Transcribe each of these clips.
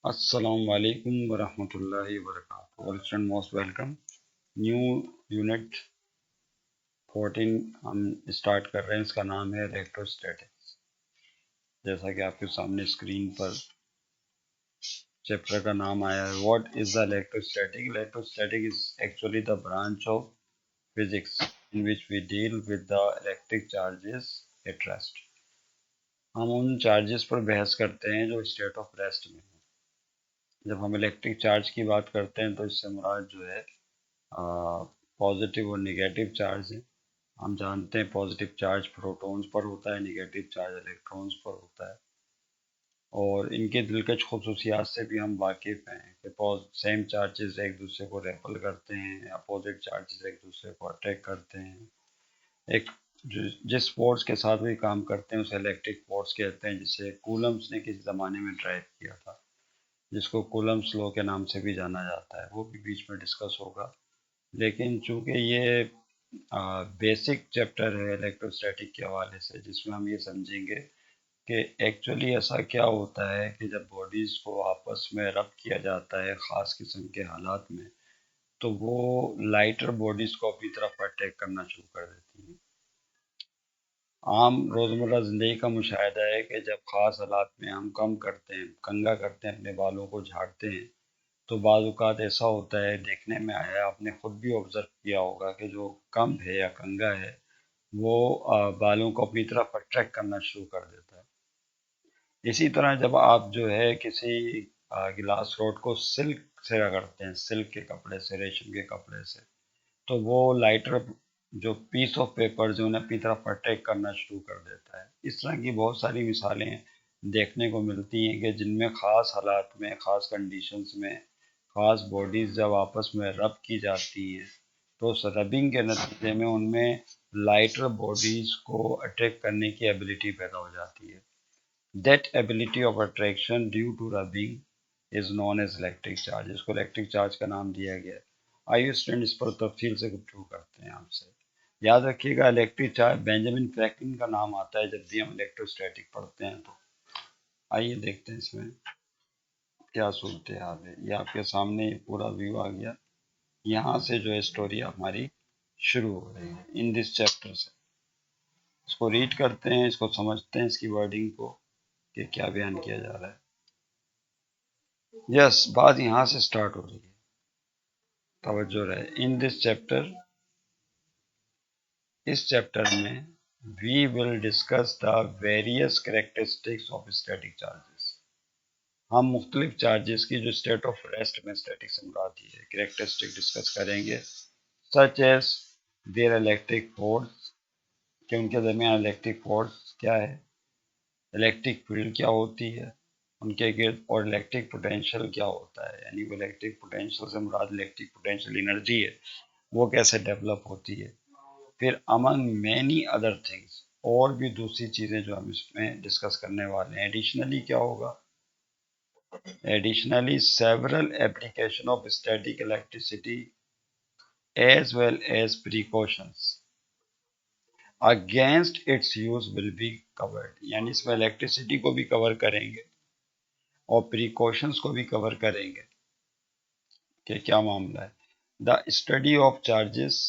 Assalamu alaikum wa rahmatullahi wa barakatuh. All students most welcome. New unit 14 हम start कर रहे हैं। इसका नाम है इलेक्ट्रोस्टैटिक्स। जैसा कि आपके सामने स्क्रीन पर चैप्टर का नाम आया है, what is the electrostatic. Electrostatic is actually the branch of physics in which we deal with the electric charges at rest. हम उन चार्जेस पर बहस करते हैं जो स्टेट ऑफ रेस्ट में है। जब हम इलेक्ट्रिक चार्ज की बात करते हैं तो इससे मुराद जो है पॉजिटिव और निगेटिव चार्ज है। हम जानते हैं पॉजिटिव चार्ज प्रोटॉन्स पर होता है, निगेटिव चार्ज इलेक्ट्रॉन्स पर होता है। और इनके दिलकश खसूसियात से भी हम वाकिफ़ हैं कि सेम चार्जेस एक दूसरे को रेपल करते हैं, अपोजिट चार्जेस एक दूसरे को अट्रैक्ट करते हैं। एक जिस फोर्स के साथ भी काम करते हैं उसे इलेक्ट्रिक फोर्स कहते हैं, जिसे कूलम्स ने किसी ज़माने में ड्राइव किया था, जिसको कूलम्स लॉ के नाम से भी जाना जाता है। वो भी बीच में डिस्कस होगा। लेकिन चूंकि ये बेसिक चैप्टर है इलेक्ट्रोस्टैटिक के हवाले से, जिसमें हम ये समझेंगे कि एक्चुअली ऐसा क्या होता है कि जब बॉडीज़ को आपस में रब किया जाता है ख़ास किस्म के हालात में, तो वो लाइटर बॉडीज़ को अपनी तरफ अटैक करना शुरू कर देती हैं। आम रोज़मर्रा ज़िंदगी का मुशाहिदा है कि जब ख़ास हालात में हम कम करते हैं, कंघा करते हैं, अपने बालों को झाड़ते हैं, तो बाज़ औक़ात ऐसा होता है, देखने में आया है, आपने ख़ुद भी ऑब्ज़र्व किया होगा कि जो कम है या कंघा है वो बालों को अपनी तरफ अट्रैक्ट करना शुरू कर देता है। इसी तरह जब आप जो है किसी गिलास रोड को सिल्क से रगड़ते हैं, सिल्क के कपड़े से, रेशम के कपड़े से, तो वो लाइटर जो पीस ऑफ पेपर जो उन्हें अपनी तरफ अट्रैक्ट करना शुरू कर देता है। इस तरह की बहुत सारी मिसालें देखने को मिलती हैं कि जिनमें ख़ास हालात में, ख़ास कंडीशंस में, ख़ास बॉडीज़ जब आपस में रब की जाती हैं, तो उस रबिंग के नतीजे में उनमें लाइटर बॉडीज़ को अट्रैक्ट करने की एबिलिटी पैदा हो जाती है। That ability of attraction due to rubbing is known as electric charge. इसको इलेक्ट्रिक चार्ज का नाम दिया गया है। आइए स्टूडेंट इस पर तफसील से गुफ्तगू करते हैं आपसे। याद रखिएगा, इलेक्ट्रिक चार्ज बेंजामिन फ्रैंकलिन का नाम आता है जब भी हम इलेक्ट्रोस्टैटिक पढ़ते हैं। तो आइए देखते हैं इसमें क्या सूरत हाल है। ये आपके सामने पूरा व्यू आ गया। यहाँ से जो है स्टोरी हमारी शुरू हो रही है इन दिस चैप्टर से। इसको रीड करते हैं, इसको समझते हैं, इसकी वर्डिंग को कि क्या बयान किया जा रहा है। यस, बात यहाँ से स्टार्ट हो रही है, तवज्जो रहे। इन दिस चैप्टर, इस चैप्टर में we will discuss the various characteristics of static charges. हम मुख्तलिफ चार्जेस की जो स्टेट ऑफ रेस्ट में स्टैटिक से मुराद है करेक्टरिस्टिक डिस्कस करेंगे। Such as their electric force, कि उनके दरमियान इलेक्ट्रिक फोर्स क्या है, इलेक्ट्रिक फील्ड क्या होती है उनके गिर्द, और इलेक्ट्रिक पोटेंशियल क्या होता है, यानी वो इलेक्ट्रिक पोटेंशियल से मुराद इलेक्ट्रिक पोटेंशियल एनर्जी है, वो कैसे डेवलप होती है। फिर अमंग मैनी अदर थिंग्स, और भी दूसरी चीज़ें जो हम इसमें डिस्कस करने वाले हैं। एडिशनली क्या होगा, additionally several application of static electricity as well as precautions against its use will be covered. यानी इसमें इलेक्ट्रिसिटी को भी कवर करेंगे और प्रिकॉशंस को भी कवर करेंगे कि क्या मामला है। The study of charges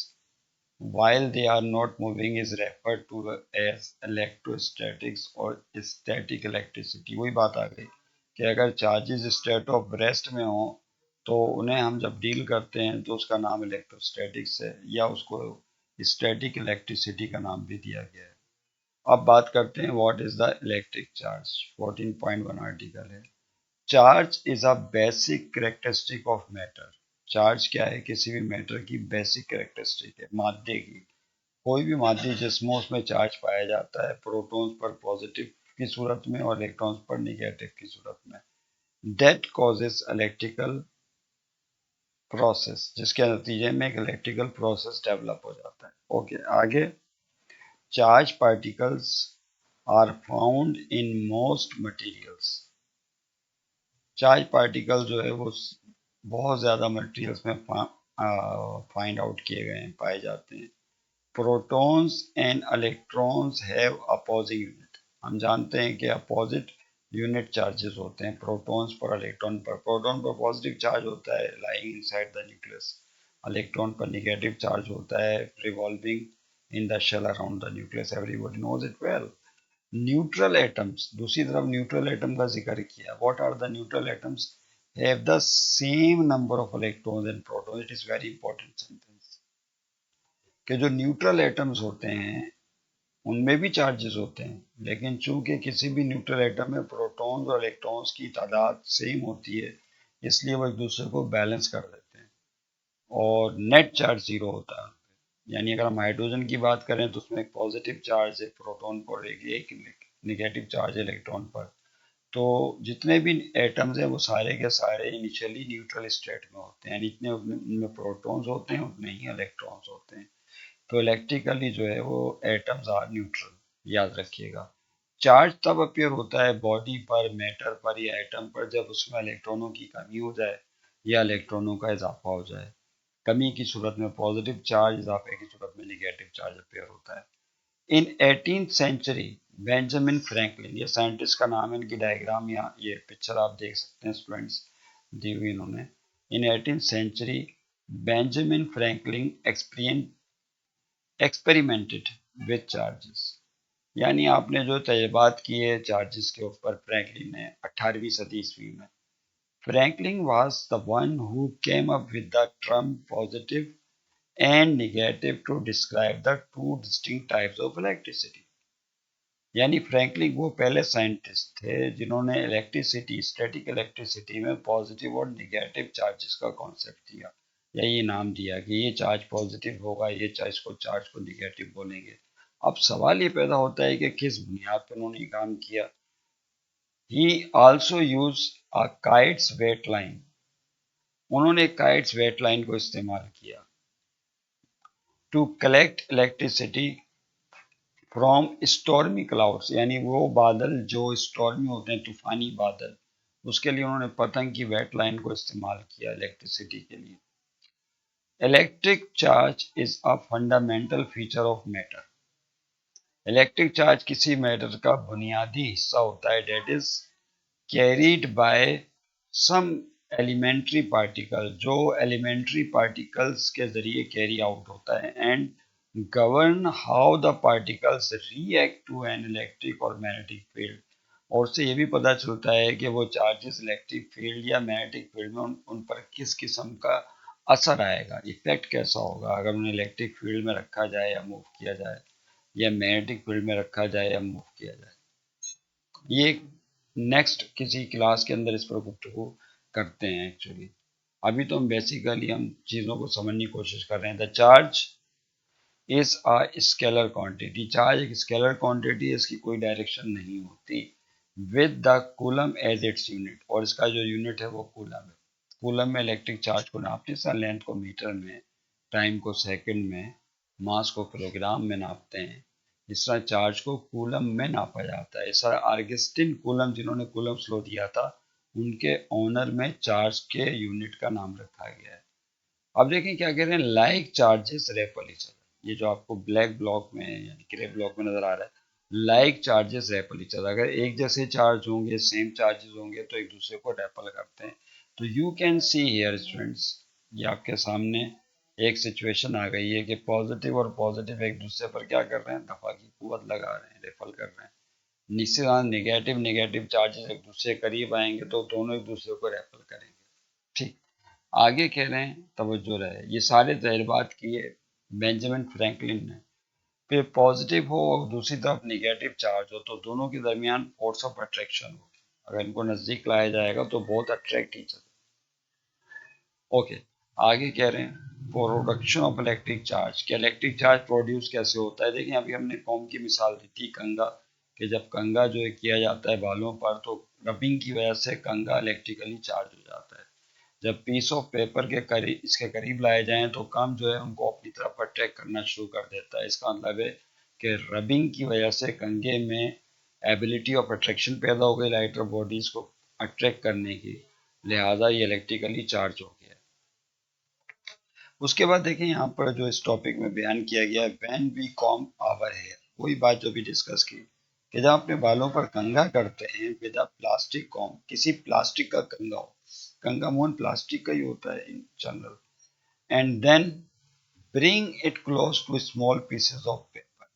while they are not moving is referred to as electrostatics और static electricity। वही बात आ गई कि अगर चार्जेस स्टेट ऑफ रेस्ट में हो तो उन्हें हम जब डील करते हैं तो उसका नाम इलेक्ट्रोस्टैटिक्स है, या उसको स्टैटिक इलेक्ट्रिसिटी का नाम भी दिया गया है। अब बात करते हैं what is the electric charge. 14.1 article है, charge is a basic characteristic of matter. Charge क्या है, किसी भी मैटर की बेसिक करेक्टरिस्टिक है, मादे की। कोई भी मादी जिस्मों उसमें चार्ज पाया जाता है, प्रोटॉन्स पर पॉजिटिव की सूरत में और इलेक्ट्रॉन्स पर निगेटिव की सूरत में। दैट कॉजेज इलेक्ट्रिकल प्रोसेस, जिसके नतीजे में एक इलेक्ट्रिकल प्रोसेस डेवलप हो जाता है। ओके, आगे। Charge particles are found in most materials. Charge particle जो है वो बहुत ज़्यादा मटेरियल्स में फाइंड आउट किए गए हैं, पाए जाते हैं। Protons and electrons have opposing unit. हम जानते हैं कि अपोजिट यूनिट चार्जेस होते हैं प्रोटॉन्स पर इलेक्ट्रॉन पर। प्रोटॉन पर पॉजिटिव चार्ज होता है lying inside the nucleus, electron पर नेगेटिव चार्ज होता है revolving in the shell around the nucleus, everybody knows it well. Neutral atoms, दूसरी तरफ न्यूट्रल एटम का जिक्र किया। What are the neutral atoms? Have the same number of electrons and protons. It is very important sentence कि जो neutral atoms होते हैं उनमें भी चार्जेस होते हैं, लेकिन चूंकि किसी भी न्यूट्रल एटम में प्रोटॉन्स और इलेक्ट्रॉन्स की तादाद सेम होती है, इसलिए वो एक दूसरे को बैलेंस कर देते हैं और नेट चार्ज जीरो होता है। यानी अगर हम हाइड्रोजन की बात करें तो उसमें एक पॉजिटिव चार्ज है प्रोटॉन पर, एक निगेटिव चार्ज है इलेक्ट्रॉन पर। तो जितने भी एटम्स हैं वो सारे के सारे इनिशियली न्यूट्रल स्टेट में होते हैं, यानी इतने उनमें प्रोटॉन्स होते हैं उतने ही इलेक्ट्रॉन्स होते हैं। तो इलेक्ट्रिकली जो है वो एटम्स आर न्यूट्रल, याद रखिएगा। चार्ज तब अपीयर होता है बॉडी पर, मैटर पर या एटम पर जब उसमें इलेक्ट्रॉनों की कमी हो जाए या इलेक्ट्रॉनों का इजाफा हो जाए। कमी की सूरत में पॉजिटिव चार्ज, इजाफे की सूरत में नेगेटिव चार्ज अपीयर होता है। इन 18th सेंचुरी बेंजामिन फ्रैंकलिन, ये साइंटिस्ट का नाम है, इनकी डायग्राम या ये पिक्चर आप देख सकते हैं स्टूडेंट्स, दी हुई इन्होंने। In 18th century Benjamin Franklin experimented with charges, यानी आपने जो तजर्बात किए चार्जेस के ऊपर फ्रैंकलिन ने 18वीं सदी ईस्वी में। Franklin was the one who came up with the term positive and negative to describe the two distinct types of electricity. यानी फ्रैंकलिन वो पहले साइंटिस्ट थे जिन्होंने इलेक्ट्रिसिटी, स्टैटिक इलेक्ट्रिसिटी में पॉजिटिव और नेगेटिव चार्जेस का कॉन्सेप्ट दिया, या ये नाम दिया कि ये चार्ज पॉजिटिव होगा, ये चार्ज को नेगेटिव बोलेंगे। अब सवाल ये पैदा होता है कि किस बुनियाद पर उन्होंने काम किया। He also use a kite's wet line, उन्होंने काइट्स वेट लाइन को इस्तेमाल किया to collect electricity from stormy clouds, यानी वो बादल जो स्टॉर्मी होते हैं, तूफानी बादल, उसके लिए उन्होंने पतंग की वेट लाइन को इस्तेमाल किया इलेक्ट्रिसिटी के लिए। Electric charge is a fundamental feature of matter, electric charge किसी मैटर का बुनियादी हिस्सा होता है, that is carried by some elementary particle, जो एलिमेंट्री पार्टिकल्स के जरिए कैरी आउट होता है, and govern how the particles react to an electric और मैग्नेटिक फील्ड। और उससे ये भी पता चलता है कि वो चार्जेस इलेक्ट्रिक फील्ड या मैग्नेटिक फील्ड में उन पर किस किस्म का असर आएगा, इफेक्ट कैसा होगा अगर उन्हें इलेक्ट्रिक फील्ड में रखा जाए या मूव किया जाए, या मैग्नेटिक फील्ड में रखा जाए या मूव किया जाए। ये नेक्स्ट किसी क्लास के अंदर इस पर गुफ्तगू करते हैं एक्चुअली। अभी तो हम बेसिकली हम चीज़ों को समझने की कोशिश कर रहे हैं। The charge is a scalar quantity, charge एक स्केलर क्वांटिटी है, इसकी कोई डायरेक्शन नहीं होती। With the coulomb as its unit, और इसका जो यूनिट है वो कूलम है। कूलम में इलेक्ट्रिक चार्ज को नापते हैं, लेंथ को मीटर में, टाइम को सेकंड में, मास को किलोग्राम में नापते हैं। इस तरह चार्ज को कूलम में नापा जाता है। इस तरह आर्गस्टिन कूलम, जिन्होंने कूलम लॉ दिया था, उनके ऑनर में चार्ज के यूनिट का नाम रखा गया है। अब देखें क्या कह रहे हैं, like charges REPL each other, ये जो आपको ब्लैक ब्लॉक में यानी ग्रे ब्लॉक में नजर आ रहा है, like charges REPL each other, अगर एक जैसे चार्ज होंगे, सेम चार्जेस होंगे तो एक दूसरे को रेपल करते हैं। तो you can see here students, ये आपके सामने एक सिचुएशन आ गई है कि पॉजिटिव और पॉजिटिव एक दूसरे पर क्या कर रहे हैं, दफा की कुवत लगा रहे हैं, रेपल कर रहे हैं। निश्चित नेगेटिव नेगेटिव चार्जेस एक दूसरे के करीब आएंगे तो दोनों एक दूसरे को रेपल करेंगे। ठीक, आगे कह रहे हैं तवज्जो रहे, ये सारे तजर्बात किए बेंजामिन फ्रैंकलिन ने। फिर पॉजिटिव हो और दूसरी तरफ नेगेटिव चार्ज हो तो दोनों के दरमियान फोर्स ऑफ अट्रैक्शन हो, अगर इनको नज़दीक लाया जाएगा तो बहुत अट्रैक्ट ईच अदर। ओके, आगे कह रहे हैं प्रोडक्शन ऑफ इलेक्ट्रिक चार्ज, कि इलेक्ट्रिक चार्ज प्रोड्यूस कैसे होता है। देखिए अभी हमने कॉम की मिसाल दी थी कंगा, कि जब कंगा जो है किया जाता है बालों पर तो रबिंग की वजह से कंगा इलेक्ट्रिकली चार्ज हो जाता है। जब पीस ऑफ पेपर के करीब, इसके करीब लाए जाएं तो कम जो है उनको अपनी तरफ अट्रैक्ट करना शुरू कर देता है। इसका मतलब है कि रबिंग की वजह से कंगे में एबिलिटी ऑफ अट्रैक्शन पैदा हो गई लाइटर बॉडीज को अट्रैक्ट करने की, लिहाजा ये इलेक्ट्रिकली चार्ज हो गया। उसके बाद देखें यहाँ पर जो इस टॉपिक में बयान किया गया है, when we comb our hair, वही बात जो भी डिस्कस की कि जब अपने बालों पर कंघा करते हैं विद अ प्लास्टिक कॉम, किसी प्लास्टिक का कंघा हो, कंघा मोहन प्लास्टिक का ही होता है in general, and then bring it close to small pieces of paper,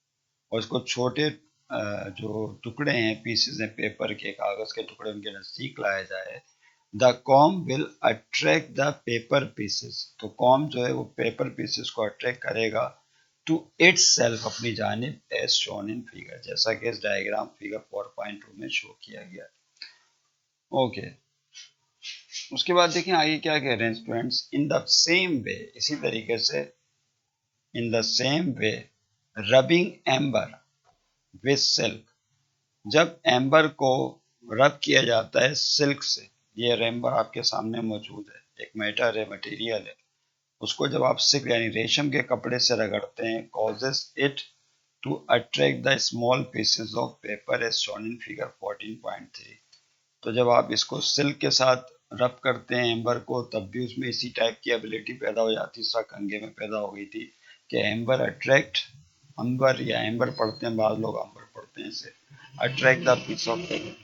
और इसको छोटे जो टुकड़े हैं, पीसेस हैं पेपर के, कागज के टुकड़े, उनके नजदीक लाया जाए। The com will attract the paper pieces, तो कॉम जो है वो पेपर पीसेस को अट्रैक्ट करेगा टू इट्स सेल्फ, अपनी जानिब, एज शोन इन फिगर, जैसा कि इस डायग्राम फिगर 4.2 में शो किया गया है। ओके, उसके बाद देखें आगे क्या कह रहे हैं students, in the same way, इसी तरीके से, in the same way rubbing amber with silk, जब एम्बर को रब किया जाता है सिल्क से, ये एम्बर आपके सामने मौजूद है, एक मैटर है, मटेरियल है, उसको जब आप सिल्क यानी रेशम के कपड़े से रगड़ते हैं, causes it to attract the small pieces of paper as shown in figure 14.3, तो जब आप इसको सिल्क के साथ रब करते हैं एम्बर को, तब भी उसमें इसी टाइप की एबिलिटी पैदा हो जाती है, कंघे में पैदा हो गई थी कि एम्बर अट्रैक्ट, अंबर या एम्बर पढ़ते हैं, बाद लोग अंबर पढ़ते हैं इसे, attract the piece of paper.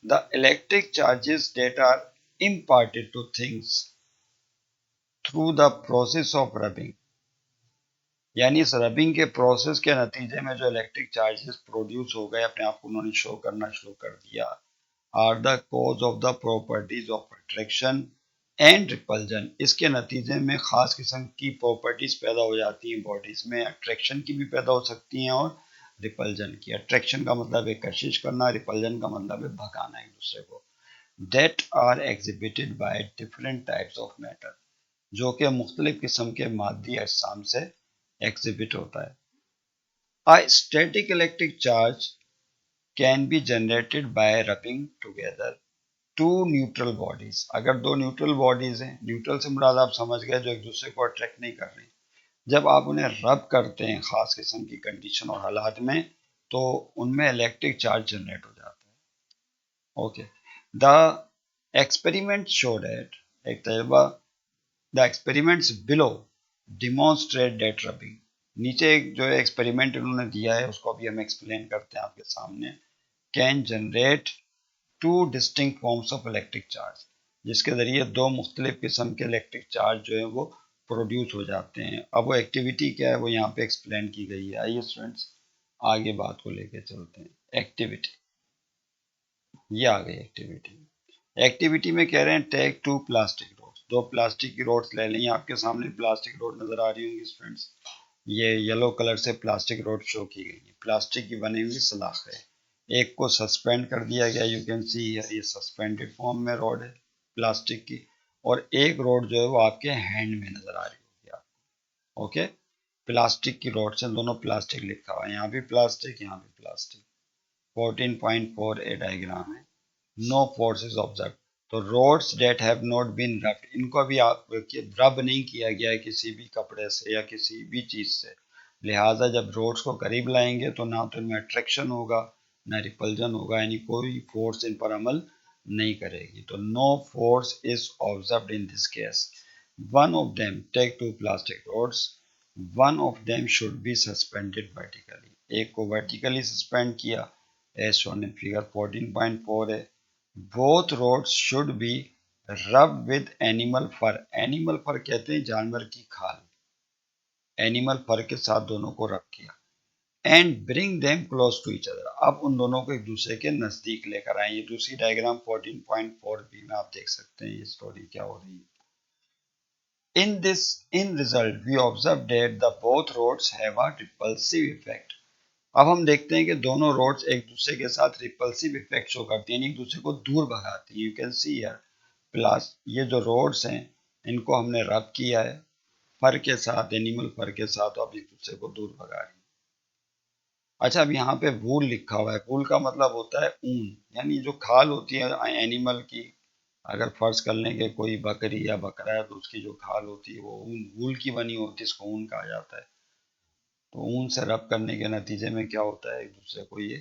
The electric charges that are imparted to things through the process of rubbing, यानी इस रबिंग के प्रोसेस के नतीजे में जो इलेक्ट्रिक चार्जेस प्रोड्यूस हो गए, अपने आप को उन्होंने शो करना शुरू कर दिया, are the cause of the properties of attraction and repulsion, इसके नतीजे में खास किस्म की प्रॉपर्टीज पैदा हो जाती हैं बॉडीज में, अट्रैक्शन की भी पैदा हो सकती हैं और रिपल्जन की। अट्रैक्शन का मतलब है कशिश करना, रिपल्जन का मतलब है भगाना एक दूसरे को। That are exhibited by different types of matter, जो कि मुख्तलिफ किस्म के मादी अजसाम से एग्जिबिट होता है। A static electric charge can be generated by rubbing together two neutral bodies, अगर दो न्यूट्रल बॉडीज हैं, न्यूट्रल से मुराद आप समझ गए जो एक दूसरे को अट्रैक्ट नहीं कर रही, जब आप उन्हें रब करते हैं खास किस्म की कंडीशन और हालात में, तो उनमें इलेक्ट्रिक चार्ज जनरेट हो जाता है। Okay, the experiment show that, एक तजर्बा, the experiments below demonstrate that rubbing, नीचे एक जो है एक्सपेरिमेंट उन्होंने दिया है उसको अभी हम एक्सप्लेन करते हैं आपके सामने, can generate two distinct forms of electric charge, जिसके जरिए दो मुख्तलिफ किस्म के इलेक्ट्रिक चार्ज जो है वो प्रोड्यूस हो जाते हैं। अब वो एक्टिविटी क्या है वो यहाँ पे एक्सप्लेन की गई है। आइए स्टूडेंट्स आगे बात को लेके चलते हैं। एक्टिविटी, ये आ गई एक्टिविटी। एक्टिविटी में कह रहे हैं टेक टू प्लास्टिक रोड्स, दो प्लास्टिक की रोड्स ले लें, आपके सामने प्लास्टिक रोड नजर आ रही होंगी स्टूडेंट्स, ये येलो कलर से प्लास्टिक रोड शो की गई है, प्लास्टिक की बनी हुई सलाख है, एक को सस्पेंड कर दिया गया, यू कैन सी ये सस्पेंडेड फॉर्म में रोड है प्लास्टिक की, और एक रोड जो है वो आपके हैंड में नजर आ रही होगी आपको। ओके, प्लास्टिक की रोड से, दोनों प्लास्टिक लिखा हुआ है, यहाँ भी प्लास्टिक यहाँ भी प्लास्टिक। 14.4 ए डायग्राम है। नो फोर्सेस ऑब्जर्व, तो rods that have not been rubbed, इनको भी आप रब नहीं किया गया है किसी भी कपड़े से या किसी भी चीज से, लिहाजा जब रोड्स को करीब लाएंगे तो ना तो इनमें अट्रैक्शन होगा ना रिपल्जन होगा, यानी कोई फोर्स इन पर अमल नहीं करेगी। तो no force is observed in this case. One of them, take two plastic rods, one of them should be suspended vertically, एक को वर्टिकली सस्पेंड किया एज शोन इन फिगर 14.4 है। Both rods should be rub with animal fur, animal fur कहते हैं जानवर की खाल, animal फर के साथ दोनों को रब किया, and bring them close to each other, अब उन दोनों को एक दूसरे के नजदीक लेकर आए। ये दूसरी डायग्राम 14.4 बी में आप देख सकते हैं ये स्टोरी क्या हो रही है। In result we observe that the both roads have a repulsive effect, अब हम देखते हैं कि दोनों रोड्स एक दूसरे के साथ रिपल्सिव इफेक्ट शो करती हैं, एक दूसरे को दूर भगाती हैं। You can see here plus, ये जो रोड्स हैं इनको हमने रब किया है फर के साथ, एनिमल फर के साथ, तो अब एक दूसरे को दूर भगा रही है। अच्छा, अब यहाँ पे वूल लिखा हुआ है, वूल का मतलब होता है ऊन, यानी जो खाल होती है एनिमल की, अगर फर्ज कर लें कि कोई बकरी या बकरा है तो उसकी जो खाल होती है वो ऊन, वूल की बनी होती है, इसको ऊन कहा जाता है। तो ऊन से रब करने के नतीजे में क्या होता है, एक दूसरे को ये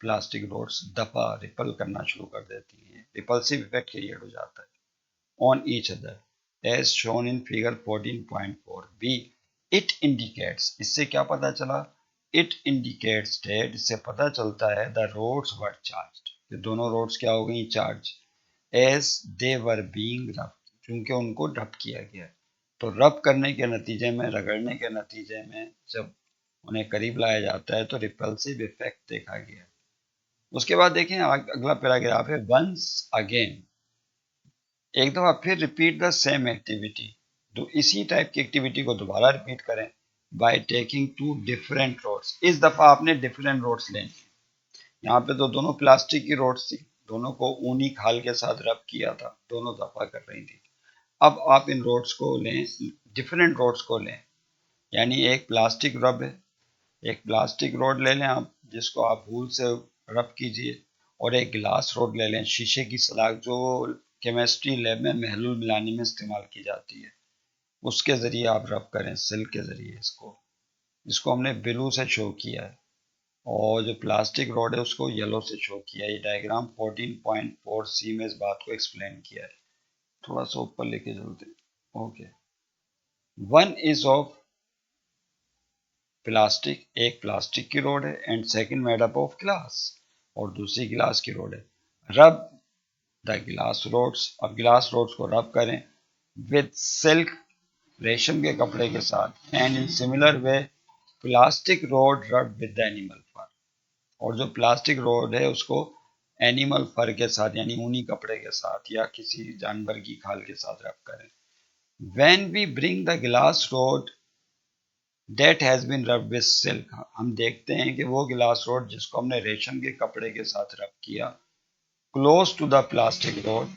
प्लास्टिक रोड्स दफा रिपल करना शुरू कर देती हैं, रिपल्सिव इफेक्ट क्रिएट हो जाता है on each other as shown in figure 14.4 B. It indicates, इससे क्या पता चला इट इंडिकेट्स डेट, इससे पता चलता है द रोड्स वर चार्ज्ड, कि दोनों रोड्स क्या हो गई charge, as they were being rub, क्योंकि उनको रब किया गया। तो रब करने के नतीजे में, रगड़ने के नतीजे में जब उन्हें करीब लाया जाता है तो रिपल्सिव इफेक्ट देखा गया। उसके बाद देखें अगला पैराग्राफ है, वंस अगेन, एक दफा फिर रिपीट द सेम एक्टिविटी, तो इसी टाइप की एक्टिविटी को दोबारा रिपीट करें by taking two different rods. इस दफा आपने डिफरेंट रोड्स लेने, यहाँ पे तो दोनों प्लास्टिक की रोड्स थी, दोनों को ऊनी खाल के साथ रब किया था, दोनों दफा कर रही थी। अब आप इन रोड्स को लें, डिफरेंट रोड्स को लें, यानी एक प्लास्टिक रब है, एक प्लास्टिक रोड ले लें आप, जिसको आप भूल से रब कीजिए, और एक ग्लास रोड ले लें, शीशे की सलाख जो केमिस्ट्री लैब में महलूल मिलाने में इस्तेमाल की जाती है, उसके ज़रिए आप रब करें सिल्क के ज़रिए। इसको हमने ब्लू से शो किया है, और जो प्लास्टिक रोड है उसको येलो से शो किया है। ये डायग्राम 14.4c में इस बात को एक्सप्लेन किया है। थोड़ा सा ऊपर लेके चलते हैं। Okay, one is of plastic, एक प्लास्टिक की रोड है, and second made up of glass, और दूसरी ग्लास की रोड है। रब द ग्लास रोड्स, अब ग्लास रोड्स को रब करें विद सिल्क, रेशम के कपड़े के साथ, and in similar way plastic road रब विद द एनिमल फर, और जो प्लास्टिक रोड है उसको एनिमल फर के साथ यानी ऊनी कपड़े के साथ या किसी जानवर की खाल के साथ रब करें। When we bring the glass rod that has been rub with silk, हम देखते हैं कि वो ग्लास रोड जिसको हमने रेशम के कपड़े के साथ रब किया, close to the plastic rod,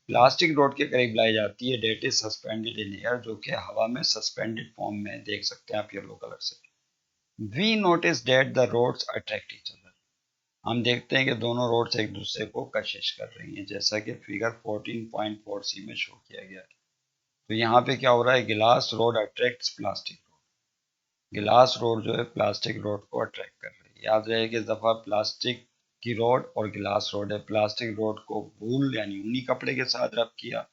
plastic rod के करीब लाई जाती है, that is suspended in air, जो कि हवा में सस्पेंडेड फॉर्म में देख सकते हैं आप येलो कलर से। We notice that the rods attract each other, हम देखते हैं कि दोनों रोड्स एक दूसरे को कशिश कर रही हैं, जैसा कि फिगर 14.4c में शो किया गया है। तो यहाँ पे क्या हो रहा है, गिलास रोड अट्रैक्ट्स प्लास्टिक रोड, गिलास रोड जो है प्लास्टिक रोड को अट्रैक्ट कर रही है। याद रहे कि इस दफा प्लास्टिक की रोड और गिलास रोड है, प्लास्टिक रोड को वूल यानी ऊनी कपड़े के साथ रब किया,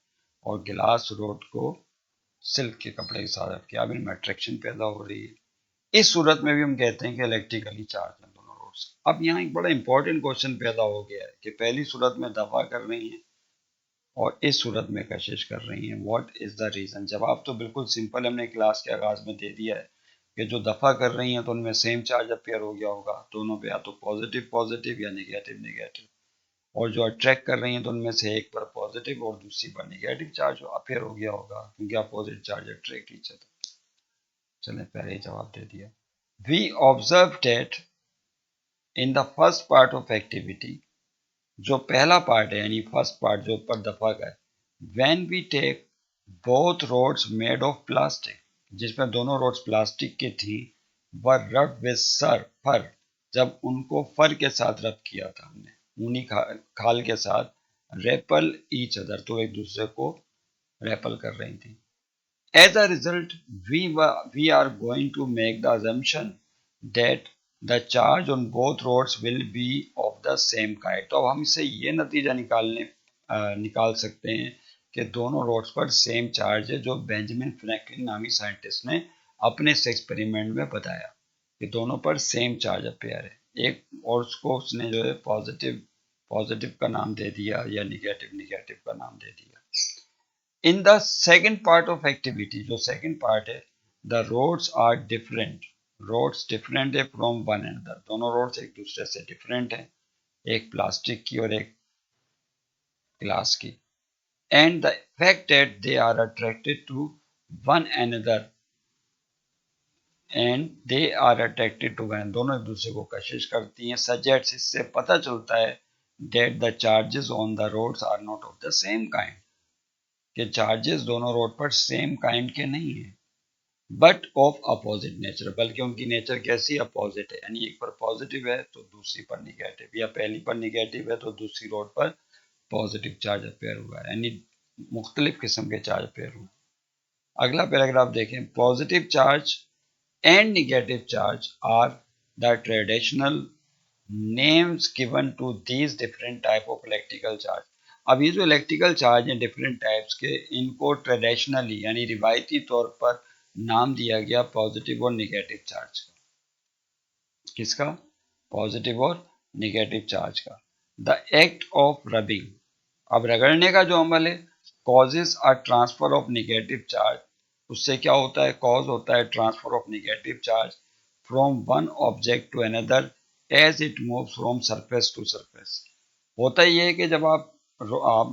और गिलास रोड को सिल्क के कपड़े के साथ रब किया। अब इनमें अट्रैक्शन पैदा हो रही है। इस सूरत में भी हम कहते हैं कि इलेक्ट्रिकली चार्ज है दोनों रोड्स। अब यहाँ एक बड़ा इंपॉर्टेंट क्वेश्चन पैदा हो गया है कि पहली सूरत में दफा कर रही हैं और इस सूरत में कशिश कर रही हैं, व्हाट इज द रीजन। जवाब तो बिल्कुल सिंपल हमने क्लास के आगाज में दे दिया है कि जो दफा कर रही हैं तो उनमें सेम चार्ज अपेयर हो गया होगा, दोनों पे या तो पॉजिटिव पॉजिटिव या नेगेटिव नेगेटिव, और जो अट्रैक्ट कर रही हैं तो उनमें से एक पर पॉजिटिव और दूसरी पर नेगेटिव चार्ज अपेयर हो गया होगा, क्योंकि opposite charge attract each other. चलें, पहले ही जवाब दे दिया। We observe that in the first part of activity, जो पहला पार्ट है यानी फर्स्ट पार्ट जो ऊपर दफा का है, when we take both rods made of plastic, जिसमें दोनों रोड्स प्लास्टिक की थी, वर रब विद फर, जब उनको फर के साथ रब किया था हमने ऊनी खाल के साथ, रेपल ईच अदर, तो एक दूसरे को रेपल कर रही थी। As a result, we are going to make the assumption that the charge on both roads will be of the same kind. तो हम इससे ये नतीजा निकाल सकते हैं कि दोनों रोड्स पर सेम चार्ज है, जो बेंजामिन फ्रैंकलिन नामी साइंटिस्ट ने अपने इस एक्सपेरिमेंट में बताया कि दोनों पर सेम चार्ज अपेयर है। एक और उसको उसने जो है पॉजिटिव पॉजिटिव का नाम दे दिया या निगेटिव निगेटिव का नाम दे दिया। In the second part of activity, जो सेकेंड पार्ट है, the rods are different, rods different है फ्रॉम वन अनदर, दोनों रोड्स एक दूसरे से डिफरेंट है, एक प्लास्टिक की और एक ग्लास की, and the fact that they are attracted to one another and they are attracted to one, दोनों एक दूसरे को कशिश करती हैं, सजेट्स, इससे पता चलता है that the charges on the rods are not of the same kind, कि चार्जेस दोनों रोड पर सेम काइंड के नहीं है, बट ऑफ अपोजिट नेचर, बल्कि उनकी नेचर कैसी अपोजिट है, यानी एक पर पॉजिटिव है तो दूसरी पर निगेटिव, या पहली पर निगेटिव है तो दूसरी रोड पर पॉजिटिव चार्ज अपेयर हुआ है, यानी मुख्तलिफ किस्म के चार्ज अपेयर हुए। अगला पैराग्राफ देखें, positive charge and negative charge are the traditional names given to these different type of electrical charge. अब ये जो इलेक्ट्रिकल चार्ज हैं डिफरेंट टाइप्स के, इनको ट्रेडिशनली यानी रिवायती तौर पर नाम दिया गया पॉजिटिव और निगेटिव चार्ज का। किसका? पॉजिटिव और निगेटिव चार्ज का। द एक्ट ऑफ रबिंग, अब रगड़ने का जो अमल है, causes a transfer of negative charge, उससे क्या होता है? कॉज होता है transfer of negative charge from one object to another as it move from surface to surface. होता ये है कि जब आप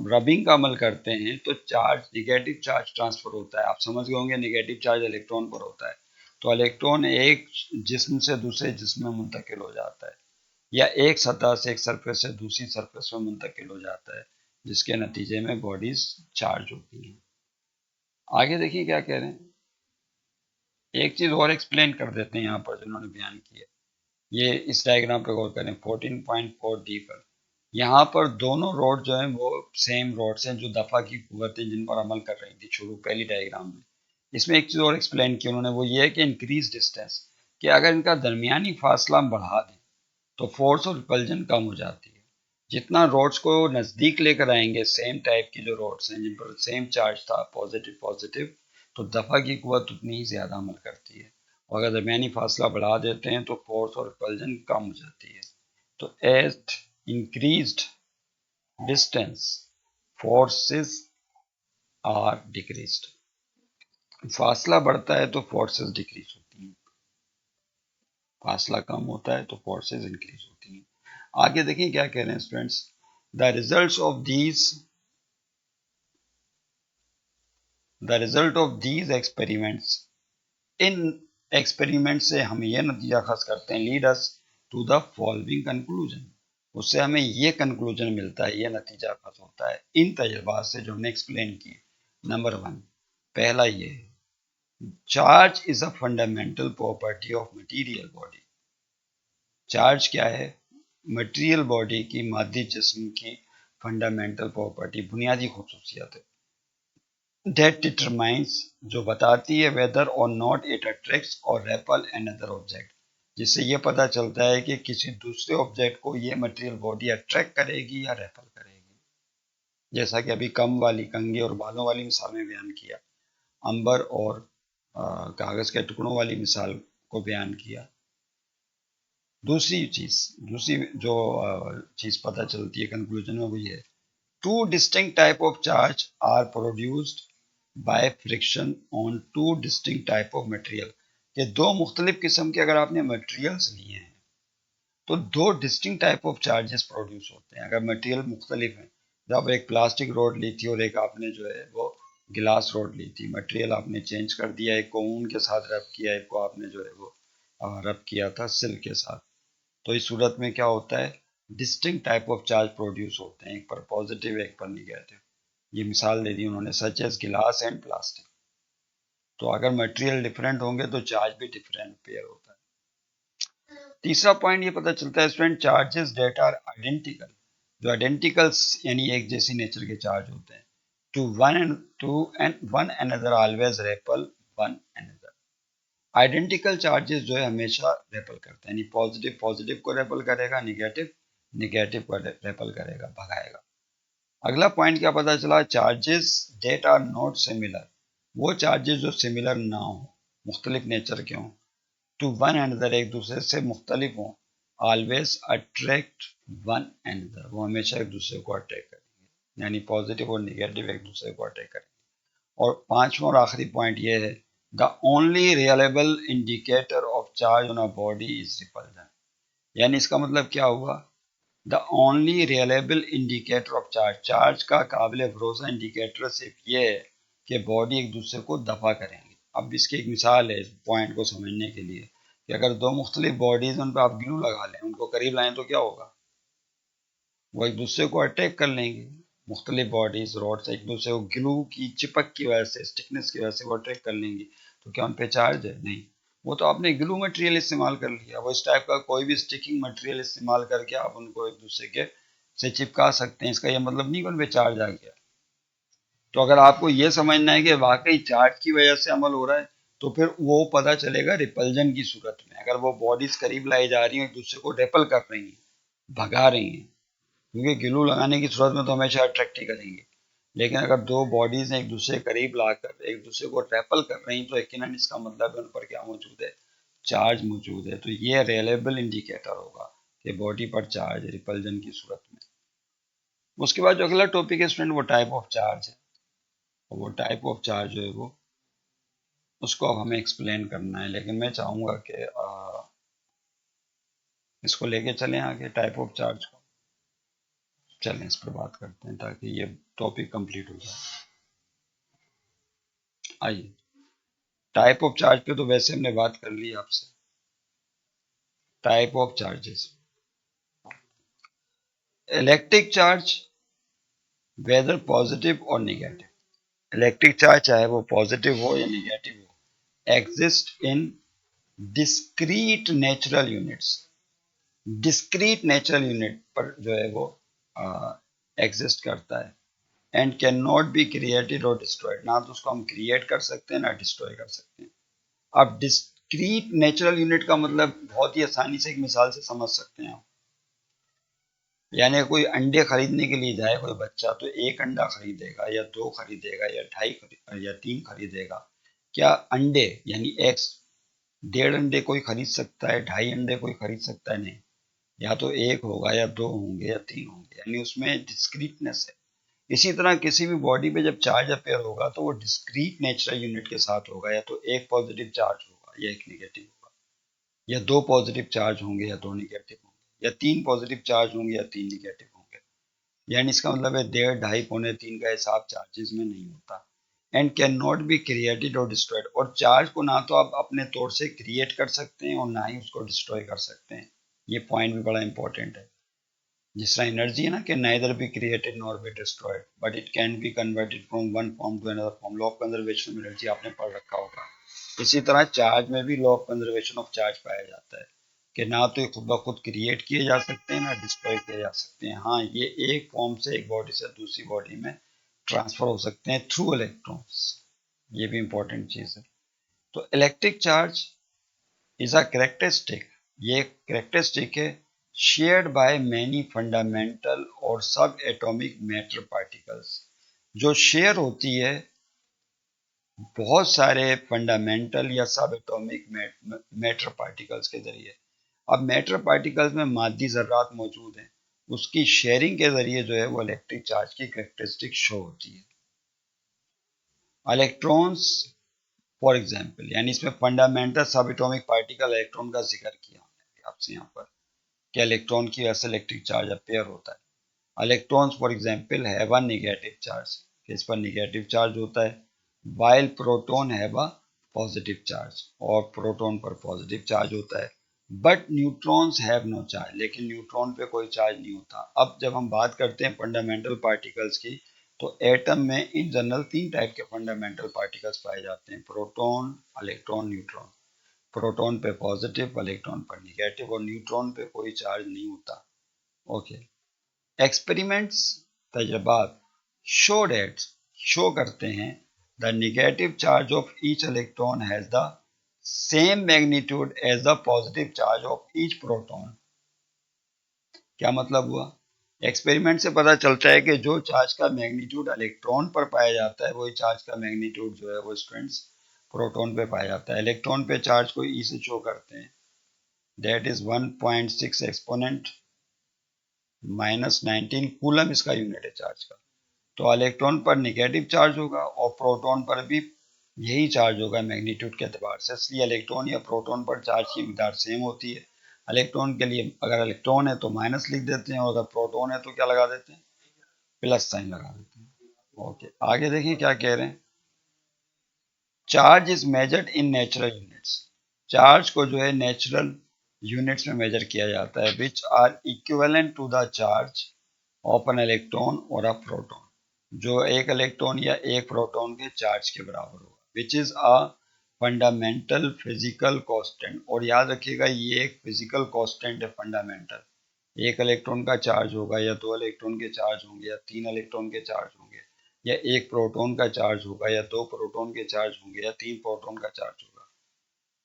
रबिंग का अमल करते हैं तो चार्ज, निगेटिव चार्ज ट्रांसफर होता है। आप समझ गए होंगे निगेटिव चार्ज इलेक्ट्रॉन पर होता है। तो इलेक्ट्रॉन एक जिस्म से दूसरे जिस्म में मुंतकिल हो जाता है, या एक सतह से, एक सरफेस से दूसरी सरफेस में मुंतकिल हो जाता है, जिसके नतीजे में बॉडीज चार्ज होती हैं। आगे देखिए क्या कह रहे हैं। एक चीज और एक्सप्लेन कर देते हैं यहाँ पर जो उन्होंने बयान किया। ये इस डायग्राम पर गौर करें 14.4 डी पर। यहाँ पर दोनों रोड जो हैं वो सेम रोड्स हैं जो दफा की कुव्वतें जिन पर अमल कर रही थी शुरू पहली डायग्राम में। इसमें एक चीज और एक्सप्लेन की उन्होंने, वो ये है कि इंक्रीज डिस्टेंस, कि अगर इनका दरमियानी फासला हम बढ़ा दें तो फोर्स और रिपल्जन कम हो जाती है। जितना रोड्स को नजदीक लेकर आएंगे, सेम टाइप की जो रोड्स हैं जिन पर सेम चार्ज था, पॉजिटिव पॉजिटिव, तो दफा की कुव्वत उतनी ही ज्यादा अमल करती है। और अगर दरमियानी फासला बढ़ा देते हैं तो फोर्स और रिपल्जन कम हो जाती है। तो at increased distance forces are decreased, फासला बढ़ता है तो फोर्सेस डिक्रीज होती हैं, फासला कम होता है तो फोर्सेस इंक्रीज होती हैं। आगे देखिए क्या कह रहे हैं students. The results of these the result of these experiments, इन एक्सपेरिमेंट से हम ये नतीजा खस करते हैं, lead us to the following conclusion, उससे हमें ये कंक्लूजन मिलता है, ये नतीजा खस होता है इन तजर्बात से जो हमने एक्सप्लेन किए। नंबर 1, पहला ये, charge is a fundamental property of material body. Charge क्या है? मटेरियल बॉडी की, मादी जिस्म की फंडामेंटल प्रॉपर्टी, बुनियादी खुसूसियत है। That determines, जो बताती है वेदर और नॉट इट अट्रैक्ट्स और रेपल अनदर ऑब्जेक्ट, जिससे ये पता चलता है कि किसी दूसरे ऑब्जेक्ट को ये मटेरियल बॉडी अट्रैक्ट करेगी या रेपल करेगी। जैसा कि अभी कम वाली, कंघे और बालों वाली मिसाल में बयान किया, अंबर और कागज के टुकड़ों वाली मिसाल को बयान किया। दूसरी जो चीज पता चलती है कंक्लूजन में, वो ये है, two distinct type of charge are produced by friction on two distinct type of material. ये दो मुख्तलिफ किस्म के अगर आपने मटेरियल्स लिए हैं तो दो distinct type of charges produce होते हैं। अगर मटेरियल मुख्तलिफ है, जब एक प्लास्टिक रोड ली थी और एक आपने जो है वो गिलास रोड ली थी, मटेरियल आपने चेंज कर दिया, एक को ऊन के साथ रब किया, एक को आपने जो है वो रब किया था सिल्क के साथ। तो इस सूरत में क्या होता है, distinct type of charge produce होते हैं, एक पर पॉजिटिव एक पर निगेटिव। ये मिसाल दे दी उन्होंने, सच एज गिलास एंड प्लास्टिक। तो अगर मटेरियल डिफरेंट होंगे तो चार्ज भी डिफरेंट पेयर होता है। तीसरा पॉइंट ये पता चलता है student, charges that are identical, जो आइडेंटिकल यानी एक जैसी नेचर के चार्ज होते हैं, to one another always repel one another. Identical charges जो है हमेशा रेपल करते हैं, यानी पॉजिटिव पॉजिटिव को रेपल करेगा, निगेटिव निगेटिव को रेपल करेगा, भगाएगा। अगला पॉइंट क्या पता चला, charges that are not similar, वो चार्जेस जो सिमिलर ना हो, मुख्तलिफ नेचर के हों, टू वन अनदर, एक दूसरे से मुख्तलिफ हों, ऑलवेज अट्रैक्ट वन अनदर, वो हमेशा एक दूसरे को अट्रैक्ट करेंगे, यानी पॉजिटिव और निगेटिव एक दूसरे को अट्रैक्ट करेंगे। और पांचवा और आखिरी पॉइंट ये है, the only reliable indicator of charge on a body is repulsion, यानी इसका मतलब क्या हुआ, the only reliable indicator of charge, charge का काबिल भरोसा इंडिकेटर सिर्फ ये है कि बॉडी एक दूसरे को दफा करेंगे। अब इसकी एक मिसाल है इस पॉइंट को समझने के लिए, कि अगर दो मुख्तलिफ बॉडीज उन पर आप ग्लू लगा लें, उनको करीब लाएं तो क्या होगा, वो एक दूसरे को अटैक कर लेंगे। मुख्तलिफ बॉडीज रॉड्स एक दूसरे को ग्लू की चिपक की वजह से, स्टिकनेस की वजह से वो अटैक कर लेंगी। तो क्या उन पे चार्ज है? नहीं, वो तो आपने ग्लू मटेरियल इस्तेमाल कर लिया। वो इस टाइप का कोई भी स्टिकिंग मटेरियल इस्तेमाल करके आप उनको एक दूसरे के से चिपका सकते हैं, इसका ये मतलब नहीं कि उन पे चार्ज आ गया। तो अगर आपको ये समझना है कि वाकई चार्ज की वजह से अमल हो रहा है, तो फिर वो पता चलेगा रिपल्जन की सूरत में। अगर वो बॉडीज करीब लाई जा रही हैं, एक दूसरे को रेपल कर रही हैं, भगा रही हैं, क्योंकि ग्लू लगाने की सूरत में तो हमेशा अट्रैक्ट ही करेंगे। लेकिन अगर दो बॉडीज एक दूसरे के करीब लाकर एक दूसरे को रेपल कर रही हैं, तो यकीनन इसका मतलब है उन पर क्या मौजूद है, चार्ज मौजूद है, तो ये रिलायबल इंडिकेटर होगा कि बॉडी पर चार्ज रिपल्जन की सूरत में। उसके बाद जो अगला टॉपिक है स्टूडेंट वो टाइप ऑफ चार्ज है, और वो टाइप ऑफ चार्ज जो है वो उसको अब हमें एक्सप्लेन करना है, लेकिन मैं चाहूँगा कि इसको लेके चलें आगे टाइप ऑफ चार्ज को। चलें इस पर बात करते हैं ताकि ये टॉपिक कंप्लीट हो जाए। आइए, टाइप ऑफ चार्ज पे तो वैसे हमने बात कर ली आपसे। Type of charges, electric charge whether positive और निगेटिव, इलेक्ट्रिक चार्ज चाहे वो पॉजिटिव हो या निगेटिव हो, exist in discrete natural units, discrete natural unit पर जो है वो एग्जिस्ट करता है, and can not be created और डिस्ट्रॉयड, ना तो उसको हम क्रिएट कर सकते हैं ना डिस्ट्रॉय कर सकते हैं। अब डिस्क्रीट नेचुरल यूनिट का मतलब बहुत ही आसानी से एक मिसाल से समझ सकते हैं आप। यानी कोई अंडे खरीदने के लिए जाए कोई बच्चा, तो एक अंडा खरीदेगा या दो खरीदेगा या ढाई या तीन खरीदेगा। क्या अंडे यानी एग्स 1.5 अंडे कोई खरीद सकता है, 2.5 अंडे कोई खरीद सकता है? नहीं, या तो एक होगा या दो होंगे या तीन होंगे, यानी उसमें डिस्क्रीटनेस है। इसी तरह किसी भी बॉडी पे जब चार्ज अपेयर होगा तो वो डिस्क्रीट नेचुरल यूनिट के साथ होगा, या तो एक पॉजिटिव चार्ज होगा या एक निगेटिव होगा, या दो पॉजिटिव चार्ज होंगे या दो निगेटिव होंगे, या तीन पॉजिटिव चार्ज होंगे या तीन निगेटिव होंगे। यानी इसका मतलब है 1.5, 2.5, पौने 3 का हिसाब चार्जेस में नहीं होता। And can not be created और डिस्ट्रॉयड, और चार्ज को ना तो आप अपने तौर से क्रिएट कर सकते हैं और ना ही उसको डिस्ट्रॉय कर सकते हैं। ये पॉइंट भी बड़ा इंपॉर्टेंट है। जिस तरह एनर्जी है ना कि neither be created nor be destroyed but it can be converted from one form to another form, law of conservation of energy आपने पढ़ रखा होगा। इसी तरह चार्ज में भी law of conservation of charge पाया जाता है कि ना तो ये खुद ब खुद क्रिएट किए जा सकते हैं ना डिस्ट्रॉय किए जा सकते हैं। हाँ, ये एक फॉर्म से एक बॉडी से दूसरी बॉडी में ट्रांसफर हो सकते हैं थ्रू इलेक्ट्रॉन्स। ये भी इंपॉर्टेंट चीज है। तो electric charge is a characteristic, ये कैरेक्टरिस्टिक है शेयर्ड बाय मैनी फंडामेंटल और सब एटॉमिक मैटर पार्टिकल्स, जो शेयर होती है बहुत सारे फंडामेंटल या सब एटॉमिक मैटर पार्टिकल्स के जरिए। अब मैटर पार्टिकल्स में मादी ज़र्रात मौजूद हैं, उसकी शेयरिंग के जरिए जो है वो इलेक्ट्रिक चार्ज की कैरेक्टरिस्टिक शो होती है। इलेक्ट्रॉन्स फॉर एग्जांपल, यानी इसमें फंडामेंटल सब एटॉमिक पार्टिकल इलेक्ट्रॉन का जिक्र किया हमने आपसे यहाँ पर कि इलेक्ट्रॉन की वजह से इलेक्ट्रिक चार्ज अपेयर होता है। Electrons for example have a negative charge, इस पर नेगेटिव चार्ज होता है, while proton have a positive charge, और प्रोटॉन पर पॉजिटिव चार्ज होता है। But neutrons have no charge, लेकिन न्यूट्रॉन पे कोई चार्ज नहीं होता। अब जब हम बात करते हैं फंडामेंटल पार्टिकल्स की, तो एटम में इन जनरल तीन टाइप के फंडामेंटल पार्टिकल्स पाए जाते हैं, प्रोटॉन, इलेक्ट्रॉन, न्यूट्रॉन। प्रोटॉन पे पॉजिटिव, इलेक्ट्रॉन पर निगेटिव, और न्यूट्रॉन पे कोई चार्ज नहीं होता। ओके, एक्सपेरिमेंट्स, तजर्बात शो डेट, शो करते हैं the negative charge of each electron has the same magnitude as the positive charge of each proton. क्या मतलब हुआ? एक्सपेरिमेंट से पता चलता है कि जो चार्ज का मैग्नीट्यूड इलेक्ट्रॉन पर पाया जाता है वही चार्ज का मैग्नीट्यूड जो है वो स्टूडेंट्स प्रोटॉन पे पाया जाता है। इलेक्ट्रॉन पे चार्ज को ई से शो करते हैं, दैट इज 1.6 एक्सपोनेंट -19 कूलम इसका यूनिट है चार्ज का। तो इलेक्ट्रॉन पर नेगेटिव चार्ज होगा और प्रोटॉन पर भी यही चार्ज होगा मैग्नीट्यूड के एतबार से, इसलिए इलेक्ट्रॉन या प्रोटॉन पर चार्ज की मिकदार सेम होती है। इलेक्ट्रॉन के लिए अगर इलेक्ट्रॉन है तो माइनस लिख देते हैं, और अगर प्रोटॉन है तो क्या लगा देते हैं? प्लस साइन लगा देते हैं। ओके, आगे देखिए क्या कह रहे हैं। Charge is measured in natural units, charge को जो है नेचुरल यूनिट्स में मेजर किया जाता है, which are equivalent to the charge of an electron और अ प्रोटॉन, जो एक इलेक्ट्रॉन या एक प्रोटॉन के चार्ज के बराबर होगा, which is a fundamental physical constant. और याद रखिएगा ये एक फिजिकल कांस्टेंट है फंडामेंटल। एक इलेक्ट्रॉन का चार्ज होगा या दो इलेक्ट्रॉन के चार्ज होंगे या तीन इलेक्ट्रॉन के चार्ज होंगे, या एक प्रोटॉन का चार्ज होगा या दो प्रोटॉन के चार्ज होंगे या तीन प्रोटॉन का चार्ज होगा।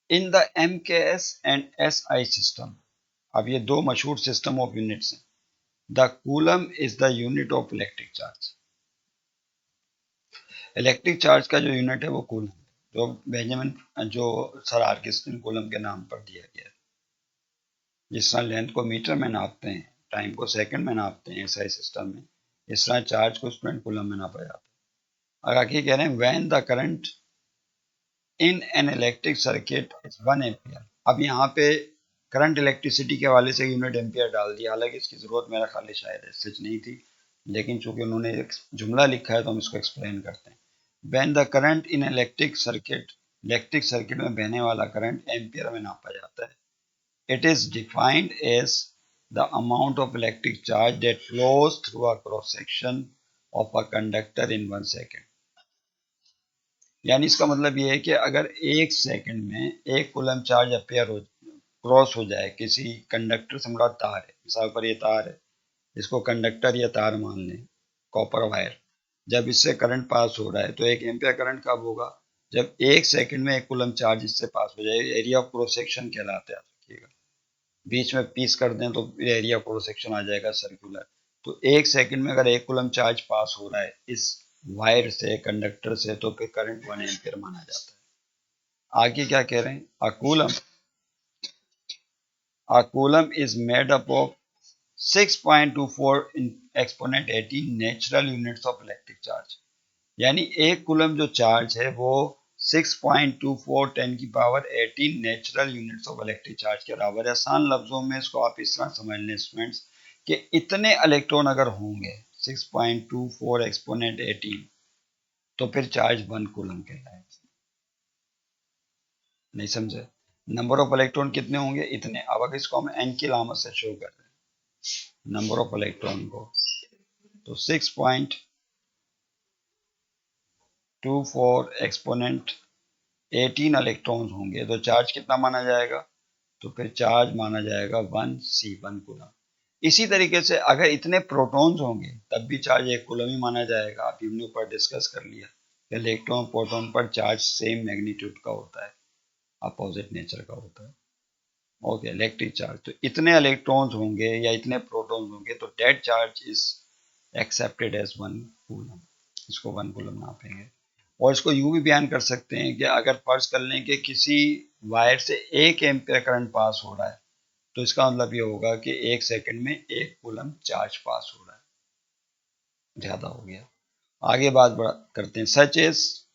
In the MKS and SI system, अब ये दो मशहूर सिस्टम ऑफ यूनिट्स हैं। The coulomb is the unit of electric charge, electric charge का जो यूनिट है वो कूलम है। तो बेंजामिन जो सर आर्किस्टिन कूलम के नाम पर दिया गया है। जिस तरह लेंथ को मीटर में नापते हैं, टाइम को सेकंड में नापते हैं एसआई सिस्टम में, इस तरह चार्ज को स्टूडेंट कूलम में नापा जाता है। और आगे कह रहे हैं when the current in an electric circuit is 1 ampere. अब यहाँ पे करंट इलेक्ट्रिसिटी के हवाले से यूनिट एम्पियर डाल दिया, हालांकि इसकी जरूरत मेरा ख्याल शायद सच नहीं थी, लेकिन चूंकि उन्होंने एक जुमला लिखा है तो हम इसको एक्सप्लेन करते हैं। When the current in electric circuit में बहने वाला करंट एम्पियर में नापा जाता है। It is defined as the amount of electric charge that flows through a cross section of a conductor in 1 second। यानी इसका मतलब ये है कि अगर 1 सेकंड में 1 कूलम चार्ज अपेयर हो क्रॉस हो जाए किसी कंडक्टर से, मुराद तार है, मिसाल पर ये तार है, इसको कंडक्टर या तार मान लें, कॉपर वायर, जब इससे करंट पास हो रहा है तो 1 एम्पियर करंट कब होगा? जब 1 सेकंड में 1 कूलम चार्ज इससे पास हो जाए। एरिया ऑफ क्रॉस सेक्शन कहलाता है, रखिएगा बीच में पीस कर दें तो एरिया क्रॉस सेक्शन आ जाएगा सर्कुलर। तो 1 सेकंड में अगर 1 कूलम चार्ज पास हो रहा है इस वायर से, कंडक्टर से, तो फिर करंट 1 एम्पियर माना जाता है। आगे क्या कह रहे हैं? a coulomb is made up of 6.24 exponent 18 natural units of electric charge. यानी 1 कूलम जो चार्ज है वो 6.24 10 की power 18 natural units of electric charge के बराबर है। आसान लफ्जों में इसको आप इस तरह समझ लें स्टूडेंट्स कि इतने इलेक्ट्रॉन अगर होंगे 6.24 एक्सपोनेंट 18 तो फिर चार्ज 1 कूलम कहलाएगा। नहीं समझे? नंबर ऑफ इलेक्ट्रॉन कितने होंगे? इतने। अब अगर इसको हम एन की अलामत से शो कर रहे हैं नंबर ऑफ इलेक्ट्रॉन को, तो 6.24 एक्सपोनेंट 18 इलेक्ट्रॉन्स होंगे तो चार्ज कितना माना जाएगा? तो फिर चार्ज माना जाएगा 1 कूलम। इसी तरीके से अगर इतने प्रोटॉन्स होंगे तब भी चार्ज 1 कूलम ही माना जाएगा। आप हमने ऊपर डिस्कस कर लिया कि इलेक्ट्रॉन प्रोटॉन पर चार्ज सेम मैग्नीट्यूड का होता है, अपोजिट नेचर का होता है। ओके, इलेक्ट्रिक चार्ज तो इतने इलेक्ट्रॉन्स होंगे या इतने प्रोटॉन्स होंगे तो that charge is accepted as 1 coulomb. इसको 1 कूलम नापेंगे। और इसको यूं भी बयान कर सकते हैं कि अगर फर्ज कर लें कि किसी वायर से 1 एम्पियर करंट पास हो रहा है तो इसका मतलब ये होगा कि 1 सेकंड में 1 कूलम चार्ज पास हो रहा है। ज्यादा हो गया। आगे बात करते हैं। सच एज,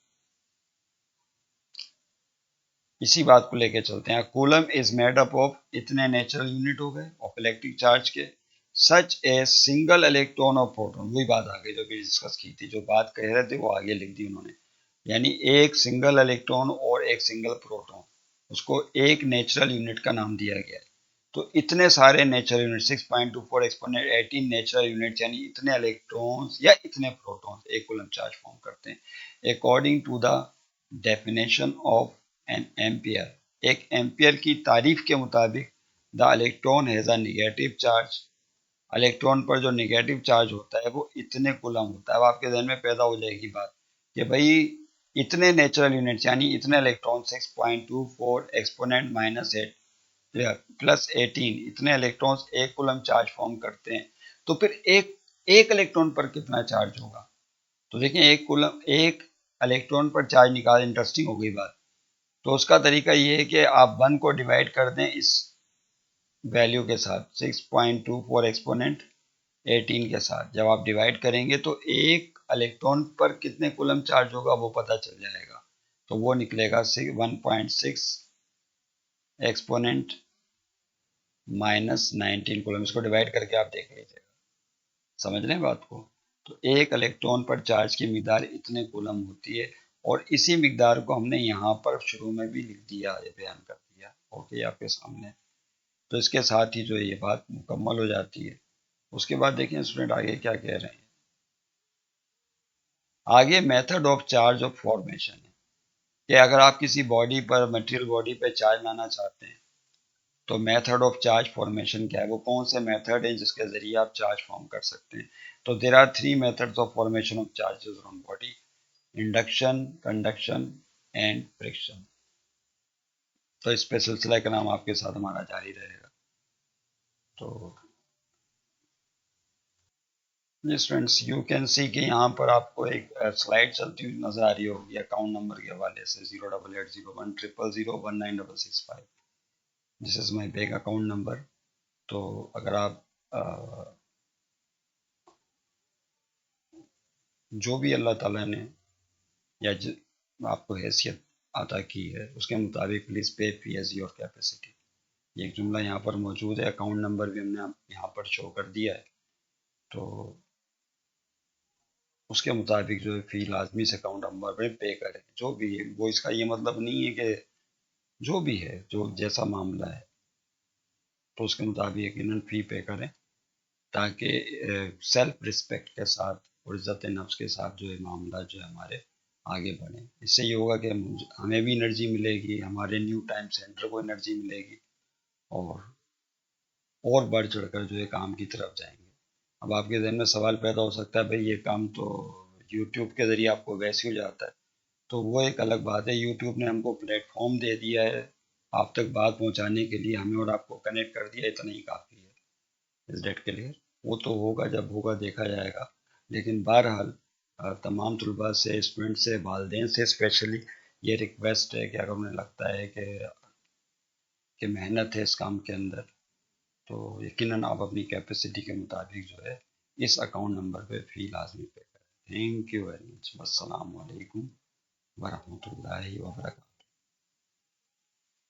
इसी बात को लेके चलते हैं। Coulomb is made up of, इतने नेचुरल यूनिट हो गए ऑफ इलेक्ट्रिक चार्ज के। Such a single electron of proton, वही बात आ गई जो कि डिस्कस की थी, जो बात कह रहे थे वो आगे लिख दी उन्होंने। यानी एक सिंगल इलेक्ट्रॉन और एक सिंगल प्रोटॉन, उसको एक नेचुरल यूनिट का नाम दिया गया है। तो इतने सारे natural unit 6.24 exponent 18 natural unit, यानी इतने इलेक्ट्रॉन्स या इतने प्रोटॉन्स 1 कूलम चार्ज फॉर्म करते हैं। According to the definition of an ampere, एक एम्पियर की तारीफ के मुताबिक the electron has a negative charge, electron पर जो नेगेटिव चार्ज होता है वो इतने कूलम होता है। अब आपके जहन में पैदा हो जाएगी बात कि भाई इतने नेचुरल यूनिट्स यानी इतने इलेक्ट्रॉन 6.24 एक्सपोनेंट माइनस 8 प्लस 18 इतने इलेक्ट्रॉन्स 1 कूलम चार्ज फॉर्म करते हैं, तो फिर एक एक इलेक्ट्रॉन पर कितना चार्ज होगा? तो देखिए 1 इलेक्ट्रॉन पर चार्ज निकाल, इंटरेस्टिंग हो गई बात। तो उसका तरीका ये है कि आप 1 को डिवाइड कर दें इस वैल्यू के साथ 6.24 एक्सपोनेंट 18 के साथ। जब आप डिवाइड करेंगे तो एक इलेक्ट्रॉन पर कितने कूलम चार्ज होगा वो पता चल जाएगा। तो वो निकलेगा 1.6 एक्सपोनेंट माइनस 19 कूलम। इसको डिवाइड करके आप देख लीजिएगा, समझ रहे हैं बात को? तो एक इलेक्ट्रॉन पर चार्ज की मिकदार इतने कूलम होती है, और इसी मिकदार को हमने यहाँ पर शुरू में भी लिख दिया, ये बयान कर दिया। ओके, आपके सामने। तो इसके साथ ही जो ये बात मुकम्मल हो जाती है। उसके बाद देखें स्टूडेंट आगे क्या कह रहे हैं। आगे method of charge of formation है कि अगर आप किसी बॉडी पर, मटेरियल बॉडी पर चार्ज लाना चाहते हैं तो मेथड ऑफ चार्ज फॉर्मेशन क्या है, वो कौन से मेथड है जिसके जरिए आप चार्ज फॉर्म कर सकते हैं? तो there are 3 methods of formation of charges on body: induction, conduction and friction. तो इस पे सिलसिला का नाम आपके साथ हमारा जारी रहेगा। तो जी स्टूडेंट्स, यू कैन सी कि यहाँ पर आपको एक स्लाइड चलती हुई नजर आ रही होगी अकाउंट नंबर के हवाले से 08801001966 this is my bank account number. तो अगर आप जो भी अल्लाह ताला ने या आपको हैसियत अता की है उसके मुताबिक प्लीज़ पे फी एज योर कैपेसिटी, ये एक जुमला यहाँ पर मौजूद है। अकाउंट नंबर भी हमने यहाँ पर शो कर दिया है, तो उसके मुताबिक जो है फ़ी लाजमी से अकाउंट नंबर पे पे करें। जो भी है वो, इसका ये मतलब नहीं है कि जो भी है, जो जैसा मामला है तो उसके मुताबिक यकीनन फ़ी पे करें, ताकि सेल्फ रिस्पेक्ट के साथ और इज़्ज़त नफ्स के साथ जो है मामला जो है हमारे आगे बढ़े। इससे ये होगा कि हमें भी एनर्जी मिलेगी, हमारे न्यू टाइम सेंटर को एनर्जी मिलेगी और बढ़ चढ़कर जो है काम की तरफ जाएंगे। अब आपके जहन में सवाल पैदा हो सकता है, भाई ये काम तो यूट्यूब के ज़रिए आपको वैसे हो जाता है। तो वो एक अलग बात है, यूट्यूब ने हमको प्लेटफॉर्म दे दिया है आप तक बात पहुंचाने के लिए, हमें और आपको कनेक्ट कर दिया, इतना ही काफ़ी है। इस डेट क्लियर? वो तो होगा, जब होगा देखा जाएगा। लेकिन बहरहाल तमाम तलबा से, स्टूडेंट से, वालदेन से स्पेशली ये रिक्वेस्ट है कि अगर उन्हें लगता है कि मेहनत है इस काम के अंदर, तो यकीनन आप अपनी कैपेसिटी के मुताबिक जो है इस अकाउंट नंबर पे फ़ी लाजमी पे करें। Thank you very much. अस्सलाम वालेकुम वरहमतुल्लाहि वबरकातुहू।